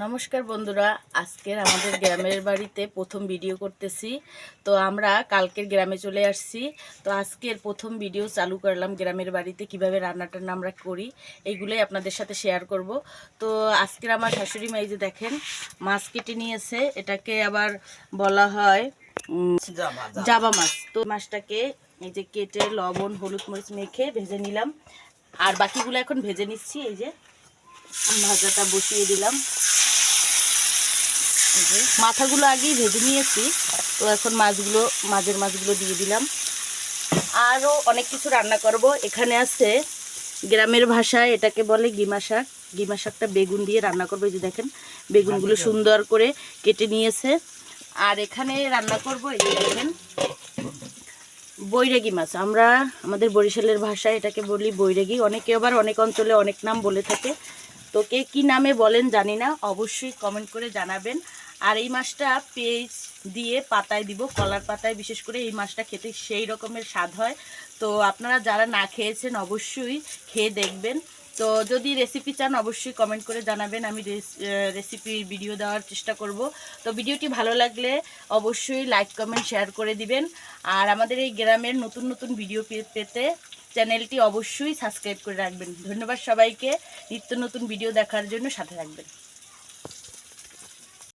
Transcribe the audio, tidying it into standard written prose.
নমস্কার বন্ধুরা, আজকের আমাদের গ্রামের বাড়িতে প্রথম ভিডিও করতেছি। তো আমরা কালকের গ্রামে চলে আসছি। তো আজকের প্রথম ভিডিও চালু করলাম গ্রামের বাড়িতে কিভাবে রান্নাটান্না আমরা করি, এইগুলোই আপনাদের সাথে শেয়ার করব। তো আজকের আমার শাশুড়ি মা এই যে দেখেন মাছ কেটে নিয়েছে, এটাকে আবার বলা হয় জাবা মাছ। তো মাছটাকে এই যে কেটে লবণ হলুদ মরিচ মেখে ভেজে নিলাম, আর বাকিগুলো এখন ভেজে নিচ্ছি। এই যে ভাজাটা বসিয়ে দিলাম, মাথাগুলো আগেই ভেজে নিয়েছি। তো এখন মাছের মাছগুলো দিয়ে দিলাম। আরও অনেক কিছু রান্না করব। এখানে আছে গ্রামের ভাষায় এটাকে বলে গিমা শাক। গিমা শাকটা বেগুন দিয়ে রান্না করবো। এই যে দেখেন বেগুনগুলো সুন্দর করে কেটে নিয়েছে। আর এখানে রান্না করব এই যে দেখেন বৈরাগী মাছ। আমরা আমাদের বরিশালের ভাষায় এটাকে বলি বৈরাগী, অনেকে আবার অনেক অঞ্চলে অনেক নাম বলে থাকে। তো কে কী নামে বলেন জানি না, অবশ্যই কমেন্ট করে জানাবেন। আর এই মাছটা পেঁয়াজ দিয়ে পাতায় দিব, কলার পাতায় বিশেষ করে। এই মাছটা খেতে সেই রকমের স্বাদ হয়। তো আপনারা যারা না খেয়েছেন অবশ্যই খেয়ে দেখবেন। তো যদি রেসিপি চান অবশ্যই কমেন্ট করে জানাবেন, আমি রেসিপির ভিডিও দেওয়ার চেষ্টা করব। তো ভিডিওটি ভালো লাগলে অবশ্যই লাইক কমেন্ট শেয়ার করে দিবেন। আর আমাদের এই গ্রামের নতুন নতুন ভিডিও পেতে চ্যানেলটি অবশ্যই সাবস্ক্রাইব করে রাখবেন। ধন্যবাদ সবাইকে। নিত্য নতুন ভিডিও দেখার জন্য সাথে রাখবেন।